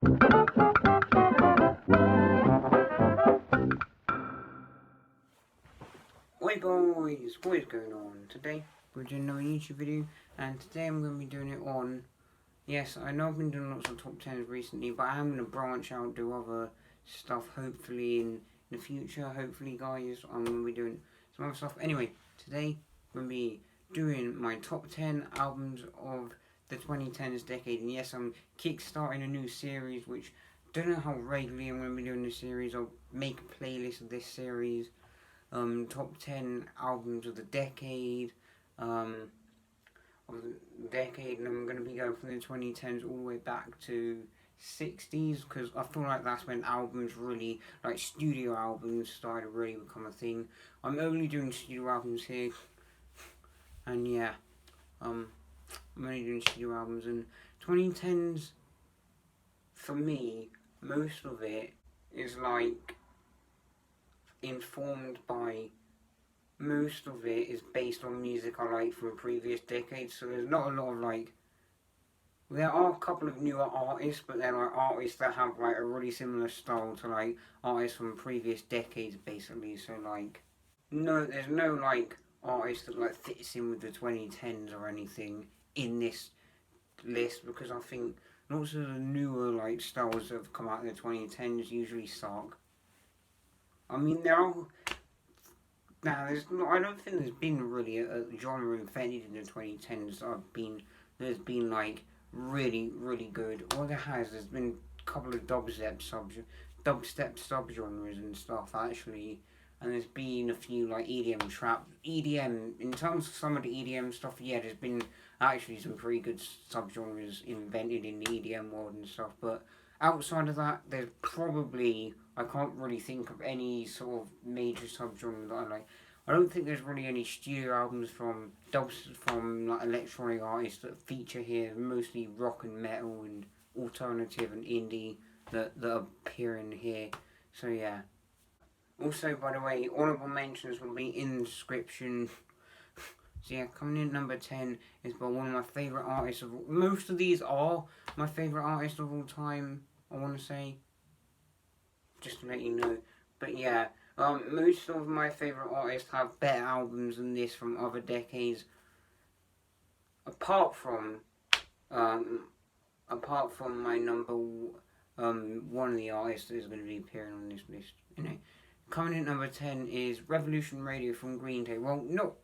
Hey boys, what is going on? Today we're doing another YouTube video, and today I'm going to be doing it on, yes, I know I've been doing lots of top 10s recently, but I am going to branch out, do other stuff hopefully in the future. Hopefully guys, I'm going to be doing some other stuff. Anyway, today I'm going to be doing my top 10 albums of the 2010s decade, and yes, I'm kickstarting a new series, which I don't know how regularly I'm going to be doing this series. I'll make a playlist of this series. Top 10 albums of the decade, and I'm going to be going from the 2010s all the way back to 60s, because I feel like that's when albums really, like studio albums, started to really become a thing. I'm only doing studio albums here, and yeah, I'm only doing studio albums, and 2010s, for me, most of it is like informed by, most of it is based on music I like from previous decades, so there's not a lot of like, there are a couple of newer artists, but they're like artists that have like a really similar style to like artists from previous decades basically, so like, no, there's no like artist that like fits in with the 2010s or anything in this list, because I think lots of the newer like styles that have come out in the 2010s usually suck. I mean, there are. Now, I don't think there's been really a genre invented in the 2010s there's been like really, really good. All there there's been a couple of dubstep subgenres and stuff actually, and there's been a few like EDM trap. EDM, in terms of some of the EDM stuff, yeah, there's been actually some pretty good subgenres invented in the EDM world and stuff, but outside of that, there's probably, I can't really think of any sort of major subgenre that I like. I don't think there's really any studio albums from like electronic artists that feature here. Mostly rock and metal and alternative and indie that appear in here. So yeah. Also, by the way, Honourable Mentions will be in the description. So yeah, coming in at number 10 is by one of my favourite artists of all. Most of these are my favourite artists of all time, I want to say. Just to let you know. But yeah, most of my favourite artists have better albums than this from other decades. Apart from my number one of the artists that is going to be appearing on this list. Anyway, coming in at number 10 is Revolution Radio from Green Day. Well, no.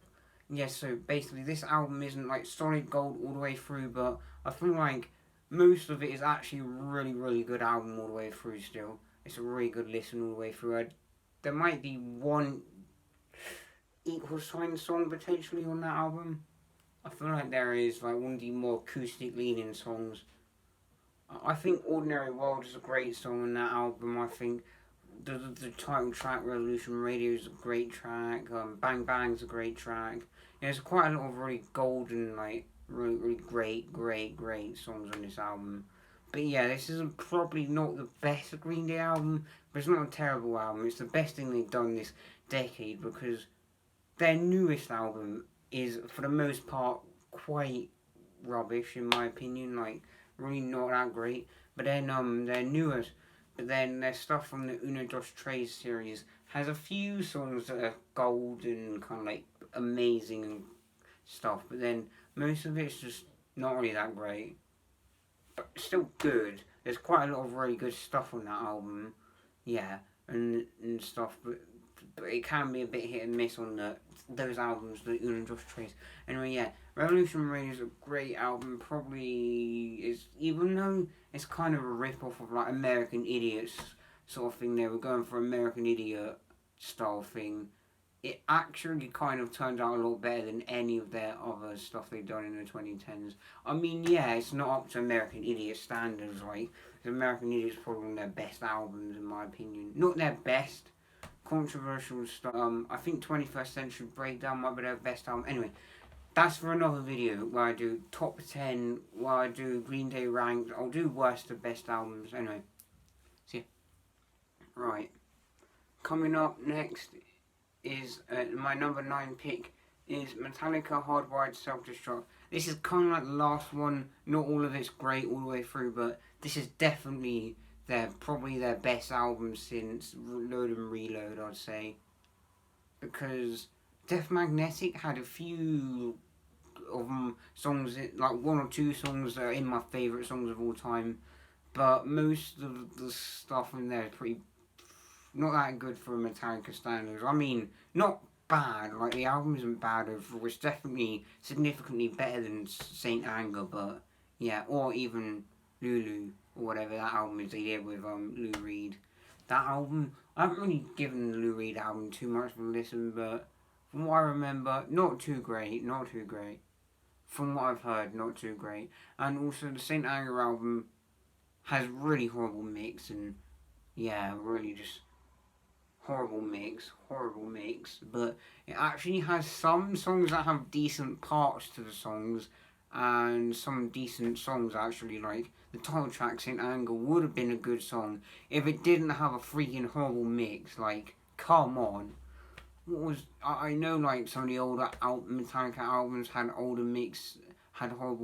Yes, so basically this album isn't like solid gold all the way through, but I feel like most of it is actually a really, really good album all the way through still. It's a really good listen all the way through. There might be one equal sign song potentially on that album. I feel like there is like one of the more acoustic leaning songs. I think Ordinary World is a great song on that album. I think the title track, Revolution Radio, is a great track. Bang Bang's a great track. Yeah, there's quite a lot of really golden, like, really, really great songs on this album. But yeah, this isn't probably not the best Green Day album, but it's not a terrible album. It's the best thing they've done this decade, because their newest album is, for the most part, quite rubbish in my opinion. Like, really not that great. But then their newest, but then their stuff from the Uno Dos Tres series has a few songs that are gold and kind of like amazing and stuff. But then most of it's just not really that great. But still good. There's quite a lot of really good stuff on that album. Yeah, and stuff. But it can be a bit hit and miss on those albums, the Uno Dos Tres. Anyway, yeah, Revolution Radio is a great album. Probably is, even though it's kind of a rip-off of like American Idiots sort of thing. They were going for American Idiot style thing. It actually kind of turned out a lot better than any of their other stuff they've done in the 2010s. I mean, yeah, it's not up to American Idiot standards, like, American Idiot's probably one of their best albums, in my opinion. Not their best, controversial stuff. I think 21st Century Breakdown might be their best album. Anyway, that's for another video where I do top 10, where I do Green Day ranked. I'll do worst to best albums. Anyway, see ya. Right. Coming up next is my number 9 pick is Metallica Hardwired Self-Destruct. This is kind of like the last one. Not all of it's great all the way through, but this is definitely probably their best album since Load and Reload, I'd say, because Death Magnetic had a few of songs, like one or two songs that are in my favourite songs of all time, but most of the stuff in there is pretty not that good for Metallica standards. I mean, not bad, like the album isn't bad overall, it's definitely significantly better than Saint Anger, but yeah, or even Lulu, or whatever that album is they did with Lou Reed. That album, I haven't really given the Lou Reed album too much of a listen, but from what I remember, not too great. From what I've heard, not too great. And also the Saint Anger album has really horrible mix, and yeah, really just horrible mix. But it actually has some songs that have decent parts to the songs, and some decent songs actually. Like the title track Saint Anger would have been a good song if it didn't have a freaking horrible mix. Like, come on. What was I know like some of the older Metallica albums had horrible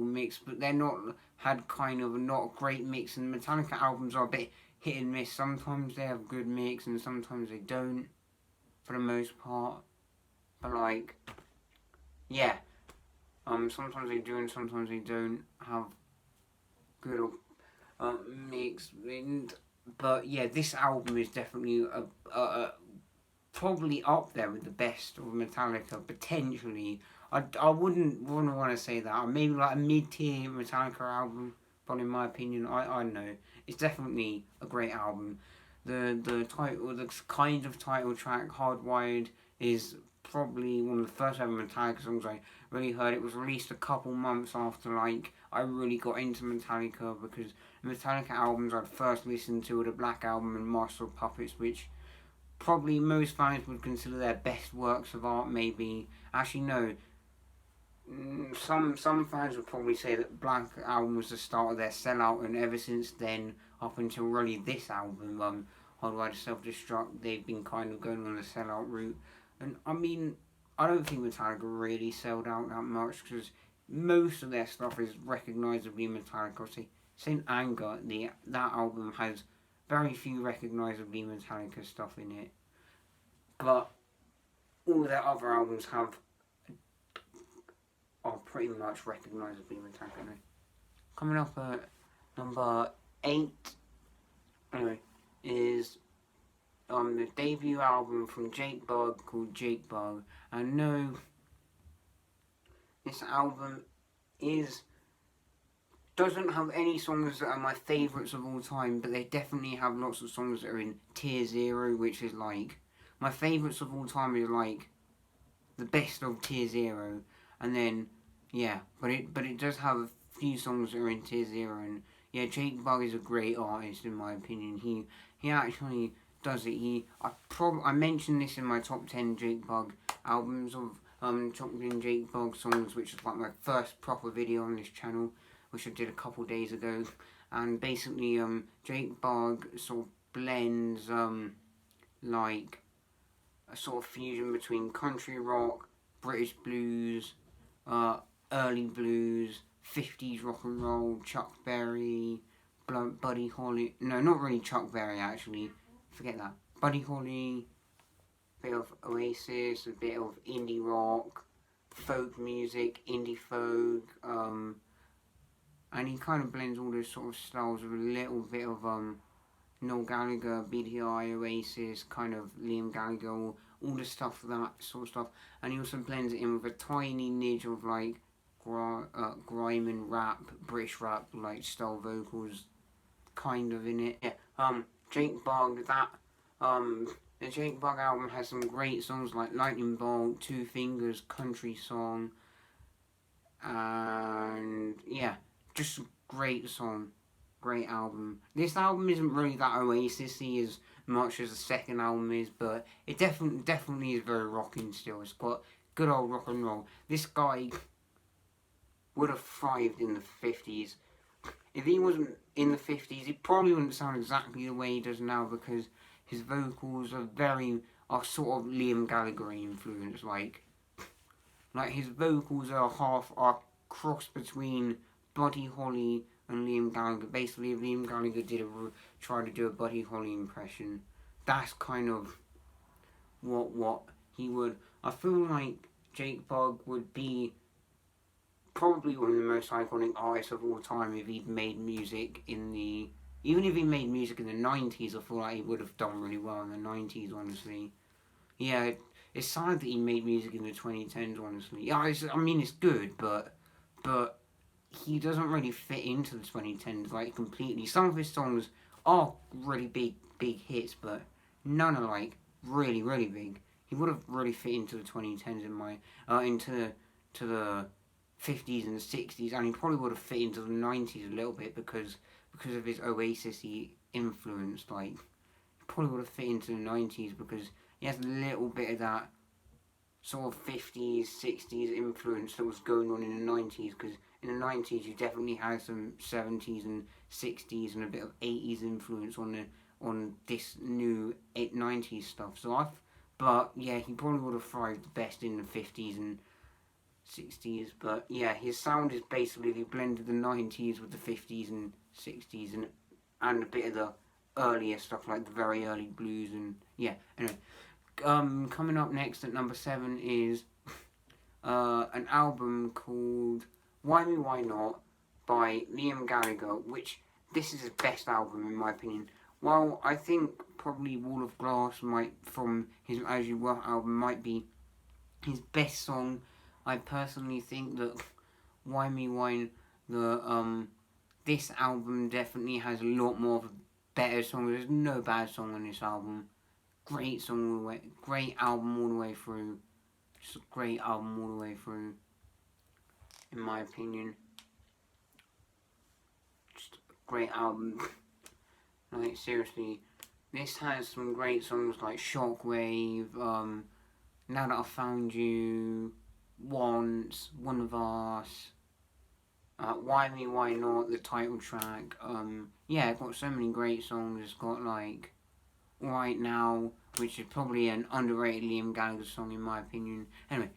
mix, but they're not had kind of a not great mix, and Metallica albums are a bit hit and miss. Sometimes they have good mix and sometimes they don't, for the most part. But like, yeah, sometimes they do and sometimes they don't have good mix. But yeah, this album is definitely probably up there with the best of Metallica, potentially. I wouldn't want to say that. Maybe like a mid-tier Metallica album, but in my opinion, I don't know. It's definitely a great album. The kind of title track, Hardwired, is probably one of the first ever Metallica songs I really heard. It was released a couple months after like I really got into Metallica, because Metallica albums I'd first listened to were the Black Album and Master of Puppets, which probably most fans would consider their best works of art. Maybe actually no. Some fans would probably say that Black Album was the start of their sellout, and ever since then, up until really this album, Hardwired to Self Destruct, they've been kind of going on the sellout route. And I mean, I don't think Metallica really sold out that much, because most of their stuff is recognisably Metallica. See, Saint Anger, that album has very few recognisably Metallica stuff in it, but all their other albums are pretty much recognisably Metallica. Coming up at number 8, anyway, is the debut album from Jake Bugg called Jake Bugg. And no, this album doesn't have any songs that are my favourites of all time, but they definitely have lots of songs that are in tier 0, which is like, my favourites of all time is like the best of tier 0, and then, yeah, but it does have a few songs that are in tier 0, and yeah, Jake Bugg is a great artist in my opinion. He actually does it. I mentioned this in my top 10 Jake Bugg albums of top 10 Jake Bugg songs, which is like my first proper video on this channel, which I did a couple days ago. And basically Jake Bugg sort of blends like a sort of fusion between country rock, British blues, early blues, 50s rock and roll, Chuck Berry, Buddy Holly. No, not really Chuck Berry actually. Forget that. Buddy Holly, a bit of Oasis, a bit of indie rock, folk music, indie folk, and he kind of blends all those sort of styles with a little bit of Noel Gallagher, BDI, Oasis, kind of Liam Gallagher, all the stuff, that sort of stuff. And he also blends it in with a tiny nidge of like grime and rap, British rap like style vocals, kind of in it. Yeah. Jake Bugg, the Jake Bugg album has some great songs like Lightning Bolt, Two Fingers, Country Song, and yeah, just a great song, great album. This album isn't really that Oasis-y as much as the second album is, but it definitely is very rocking still. It's got good old rock and roll. This guy would have thrived in the 50s. If he wasn't in the 50s, he probably wouldn't sound exactly the way he does now, because his vocals are sort of Liam Gallagher influenced. Like his vocals are cross between Buddy Holly, and Liam Gallagher. Basically, if Liam Gallagher try to do a Buddy Holly impression, that's kind of what he would. I feel like Jake Bugg would be probably one of the most iconic artists of all time if he'd made music in the... Even if he made music in the 90s, I feel like he would have done really well in the 90s, honestly. Yeah, it's sad that he made music in the 2010s, honestly. Yeah, I mean, it's good, but he doesn't really fit into the 2010s, like, completely. Some of his songs are really big hits, but none are, like, really, really big. He would have really fit into the 2010s into the 50s and the 60s, and he probably would have fit into the 90s a little bit because of his Oasis-y influence. Like, he probably would have fit into the 90s because he has a little bit of that sort of 50s, 60s influence that was going on in the 90s, because in the 90s you definitely had some 70s and 60s and a bit of 80s influence on this new 90s stuff. But yeah, he probably would have thrived the best in the 50s and 60s. But yeah, his sound is basically he blended the 90s with the 50s and 60s and a bit of the earlier stuff, like the very early blues. And yeah, anyway, coming up next at number 7 is an album called Why Me Why Not by Liam Gallagher, which this is his best album in my opinion. Well, I think probably Wall of Glass from his As You Were album might be his best song. I personally think that Why Me Why this album definitely has a lot more of a better song. There's no bad song on this album. Great song all the way, great album all the way through. Just a great album all the way through, in my opinion. Just a great album. Like, seriously, this has some great songs like Shockwave, Now That I Found You, Once, One of Us, Why Me Why Not, the title track. Yeah, it's got so many great songs. It's got like Right Now, which is probably an underrated Liam Gallagher song in my opinion. Anyway,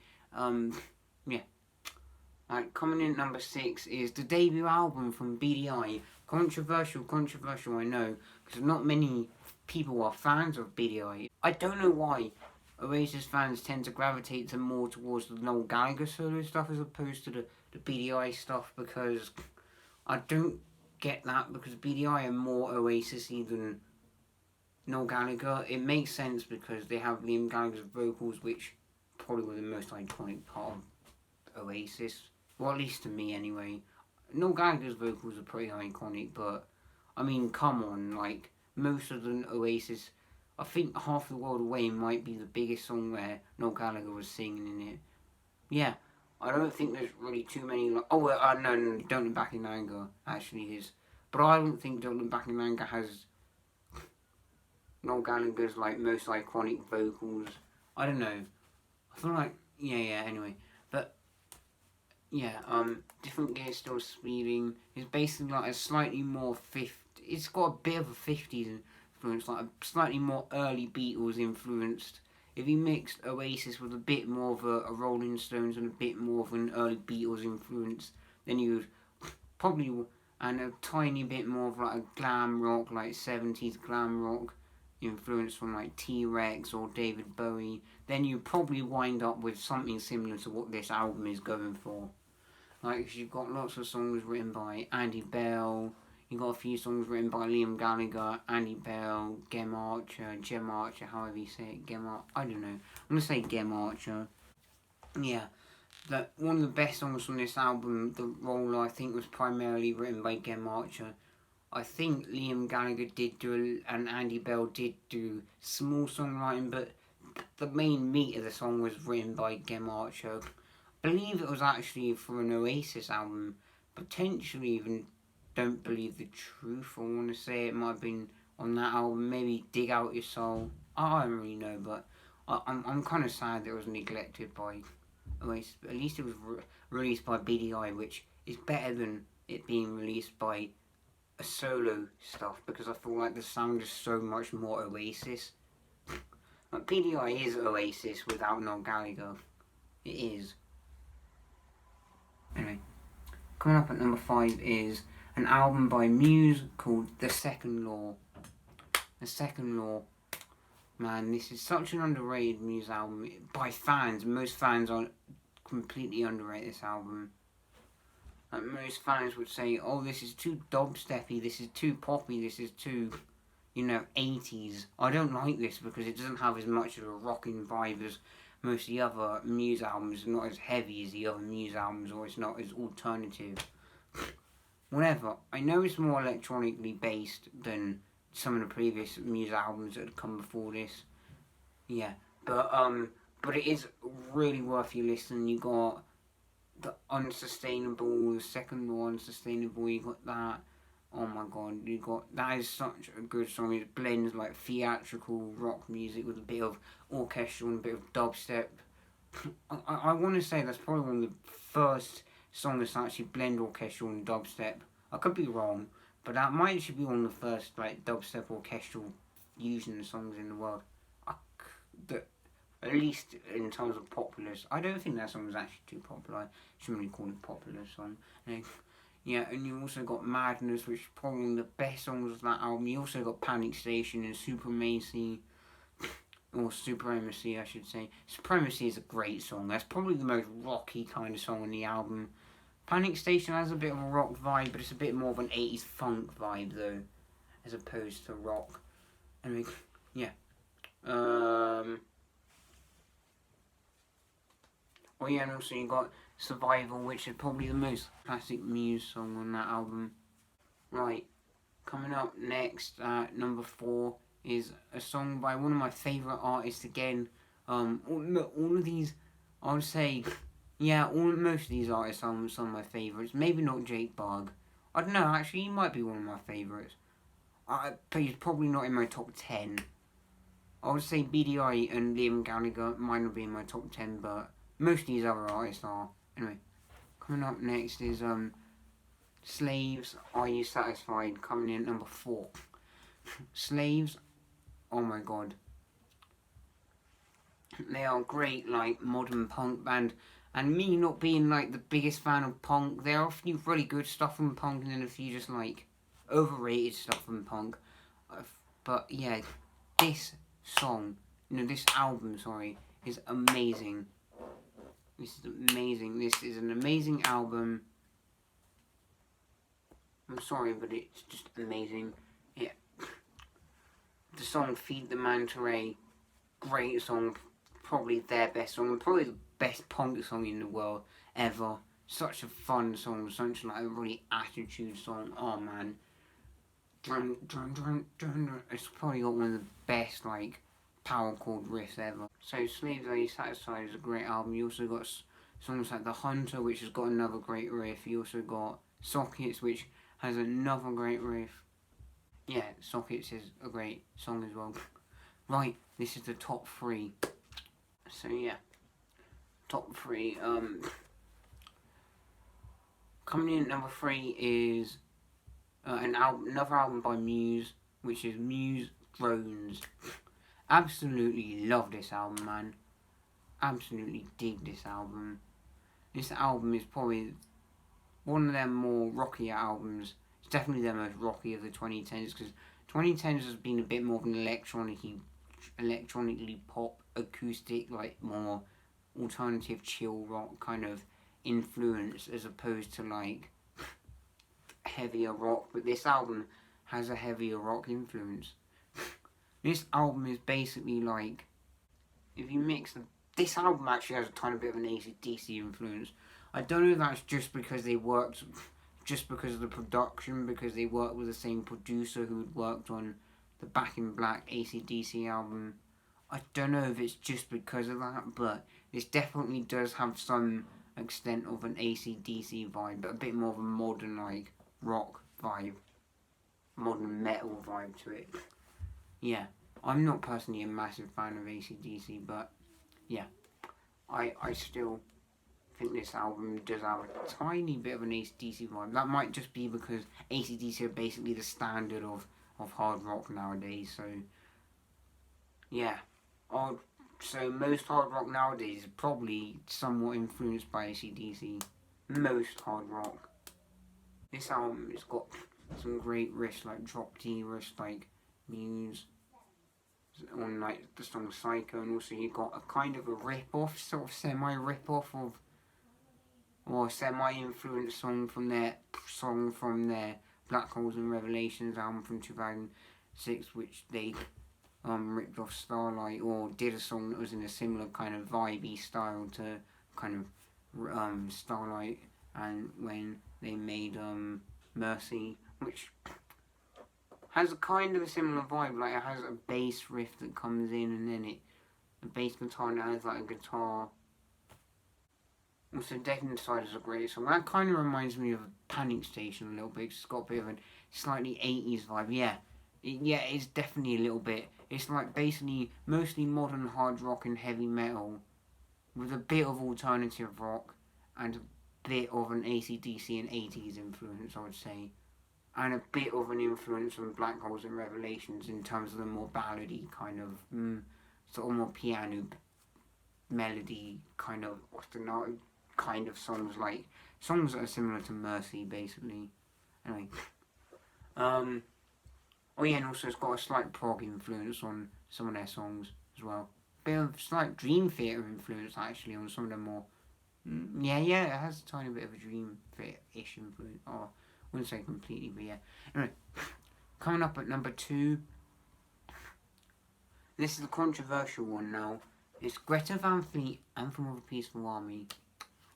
yeah. Coming in at number 6 is the debut album from BDI. Controversial, I know, because not many people are fans of BDI. I don't know why Oasis fans tend to gravitate to more towards the Noel Gallagher solo stuff as opposed to the BDI stuff, because I don't get that, because BDI are more Oasis-y than Noel Gallagher. It makes sense because they have Liam Gallagher's vocals, which probably were the most iconic part of Oasis. Well, at least to me anyway. Noel Gallagher's vocals are pretty iconic, but I mean, come on, like, most of the Oasis, I think Half the World Away might be the biggest song where Noel Gallagher was singing in it. Yeah, I don't think there's really too many, no, Don't Look Back in Anger actually is. But I don't think Don't Look Back in Anger has Noel Gallagher's, like, most iconic vocals. I don't know. I feel like, anyway. But yeah, Different Gear Still Speeding is basically like a slightly more it's got a bit of a 50s influence, like a slightly more early Beatles influenced. If you mixed Oasis with a bit more of a Rolling Stones and a bit more of an early Beatles influence, then you'd probably, and a tiny bit more of like a glam rock, like 70s glam rock influence from like T-Rex or David Bowie, then you probably wind up with something similar to what this album is going for. Like, you've got lots of songs written by Andy Bell, you've got a few songs written by Liam Gallagher, Andy Bell, Gem Archer, however you say it, I don't know. I'm going to say Gem Archer. Yeah, one of the best songs from this album, The Roller, I think was primarily written by Gem Archer. I think Liam Gallagher did do, and Andy Bell did do small songwriting, but the main meat of the song was written by Gem Archer. I believe it was actually for an Oasis album. Potentially even Don't Believe the Truth, I want to say it might have been on that album. Maybe Dig Out Your Soul. I don't really know, but I'm kind of sad that it was neglected by Oasis. But at least it was released by BDI, which is better than it being released by a solo stuff, because I feel like the sound is so much more Oasis. Like, BDI is Oasis without Noel Gallagher. It is. Anyway, coming up at number 5 is an album by Muse called The Second Law. The Second Law. Man, this is such an underrated Muse album by fans. Most fans are completely underrate this album. Like, most fans would say, oh, this is too dubsteppy, this is too poppy, this is too, 80s. I don't like this because it doesn't have as much of a rocking vibe as most of the other Muse albums. It's not as heavy as the other Muse albums, or it's not as alternative. Whatever. I know it's more electronically based than some of the previous Muse albums that had come before this. Yeah. But it is really worth you listening. You got the Unsustainable, the Second Law Unsustainable, you got that. Oh my god, that is such a good song. It blends like theatrical rock music with a bit of orchestral and a bit of dubstep. I want to say that's probably one of the first songs that actually blend orchestral and dubstep. I could be wrong, but that might actually be one of the first like dubstep orchestral fusion songs in the world. At least in terms of popular. I don't think that song was actually too popular. I shouldn't really call it a popular song. Yeah, and you also got Madness, which is probably one of the best songs of that album. You also got Panic Station and Supremacy, or Supremacy, I should say. Supremacy is a great song. That's probably the most rocky kind of song on the album. Panic Station has a bit of a rock vibe, but it's a bit more of an 80s funk vibe, though, as opposed to rock. Yeah. Oh yeah, and also you got Survival, which is probably the most classic Muse song on that album. Right, coming up next at number 4 is a song by one of my favourite artists again. All of these, I would say, yeah, most of these artists are some of my favourites. Maybe not Jake Bugg. I don't know, actually, he might be one of my favourites. But he's probably not in my top 10. I would say BDI and Liam Gallagher might not be in my top 10, but most of these other artists are. Anyway, coming up next is Slaves, Are You Satisfied? Coming in at number 4. Slaves, oh my god. They are great, like, modern punk band. And me not being, like, the biggest fan of punk, there are a few really good stuff from punk and then a few just, like, overrated stuff from punk. But, yeah, this album, is amazing. This is amazing. This is an amazing album. I'm sorry, but it's just amazing. Yeah. The song Feed the Manta Ray, great song. Probably their best song. Probably the best punk song in the world ever. Such a fun song. Such like a really attitude song. Oh man. It's probably got one of the best like power chord riffs ever. So Slaves Are You Satisfied is a great album. You also got songs like The Hunter, which has got another great riff. You also got Sockets, which has another great riff. Yeah, Sockets is a great song as well. Right, this is the top 3. So yeah, top 3. Coming in at number 3 is another album by Muse, which is Muse Drones. Absolutely love this album, man. Absolutely dig this album. This album is probably one of their more rockier albums. It's definitely their most rocky of the 2010s, because 2010s has been a bit more of an electronically pop, acoustic, like more alternative chill rock kind of influence, as opposed to like heavier rock. But this album has a heavier rock influence. This album is basically like, if you mix them, this album actually has a tiny bit of an AC/DC influence. I don't know if that's just because they worked, just because of the production, because they worked with the same producer who had worked on the Back in Black AC/DC album. I don't know if it's just because of that, but this definitely does have some extent of an AC/DC vibe, but a bit more of a modern like rock vibe, modern metal vibe to it. Yeah, I'm not personally a massive fan of AC/DC, but yeah, I still think this album does have a tiny bit of an AC/DC vibe. That might just be because AC/DC are basically the standard of hard rock nowadays, so yeah. So most hard rock nowadays is probably somewhat influenced by AC/DC. Most hard rock. This album has got some great riffs, like drop D riffs, like Muse, on like the song Psycho, and also you got a kind of a rip-off, sort of semi-rip-off of, or semi-influenced song from their Black Holes and Revelations album from 2006, which they ripped off Starlight, or did a song that was in a similar kind of vibey style to kind of Starlight, and when they made Mercy, which has a kind of a similar vibe. Like it has a bass riff that comes in, and then the bass guitar now has like a guitar. Also, Dead Inside is a great song. That kind of reminds me of Panic Station a little bit. It's got a bit of a slightly 80s vibe. Yeah, it's definitely a little bit. It's like basically mostly modern hard rock and heavy metal with a bit of alternative rock and a bit of an AC/DC and 80s influence, I would say. And a bit of an influence from Black Holes and Revelations in terms of the more ballady kind of, sort of more piano melody kind of, kind of songs, like songs that are similar to Mercy, basically. Anyway, oh yeah, and also it's got a slight prog influence on some of their songs as well. Bit of slight Dream Theater influence actually on some of them more. Yeah, it has a tiny bit of a Dream Theater-ish influence. Oh, I wouldn't say completely, but yeah. Anyway, coming up at number 2. This is a controversial one now. It's Greta Van Fleet, Anthem of a Peaceful Army.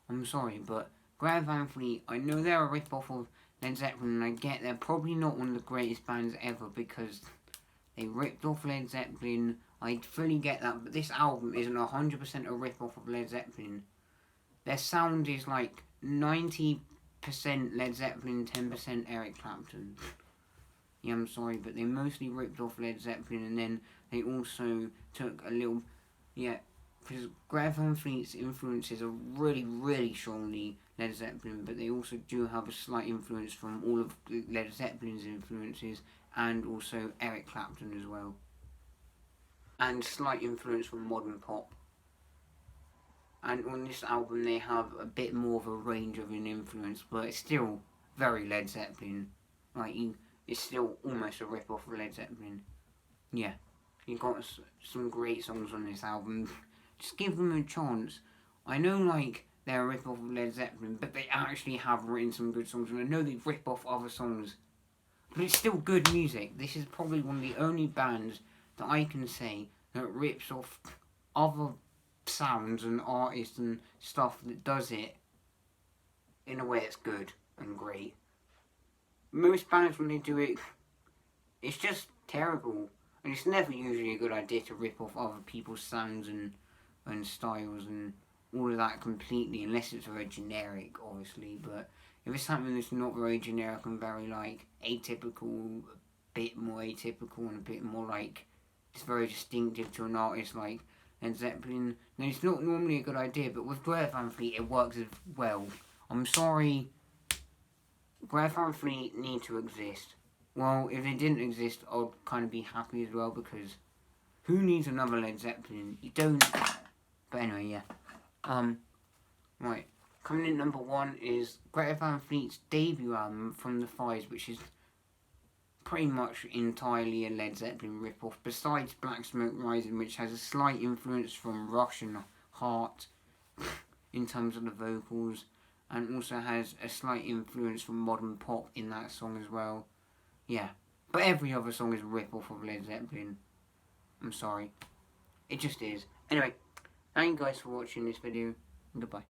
I'm sorry, but Greta Van Fleet, I know they're a rip-off of Led Zeppelin, and I get they're probably not one of the greatest bands ever because they ripped off Led Zeppelin. I fully get that, but this album isn't 100% a rip-off of Led Zeppelin. Their sound is like 90% Led Zeppelin, 10% Eric Clapton. Yeah, I'm sorry, but they mostly ripped off Led Zeppelin, and then they also took a little, because Greta Van Fleet's influences are really, really strongly Led Zeppelin, but they also do have a slight influence from all of Led Zeppelin's influences, and also Eric Clapton as well. And slight influence from modern pop. And on this album they have a bit more of a range of an influence, but it's still very Led Zeppelin. Like, it's still almost a rip-off of Led Zeppelin. Yeah, you got some great songs on this album. Just give them a chance. I know, like, they're a rip-off of Led Zeppelin, but they actually have written some good songs, and I know they rip off other songs, but it's still good music. This is probably one of the only bands that I can say that rips off other sounds and artists and stuff that does it in a way that's good and great. Most bands, when they do it, it's just terrible, and it's never usually a good idea to rip off other people's sounds and styles and all of that completely, unless it's very generic, obviously. But if it's something that's not very generic and very like atypical, a bit more atypical and a bit more like it's very distinctive to an artist like Led Zeppelin, then it's not normally a good idea. But with Greta Van Fleet, it works as well. I'm sorry, Greta Van Fleet need to exist. Well, if they didn't exist, I'd kind of be happy as well, because who needs another Led Zeppelin? You don't. But anyway, yeah. Right. Coming in number 1 is Greta Van Fleet's debut album, From the Fives, which is pretty much entirely a Led Zeppelin rip-off, besides Black Smoke Rising, which has a slight influence from Rush and Heart in terms of the vocals, and also has a slight influence from modern pop in that song as well. Yeah. But every other song is a rip-off of Led Zeppelin. I'm sorry. It just is. Anyway, thank you guys for watching this video. Goodbye.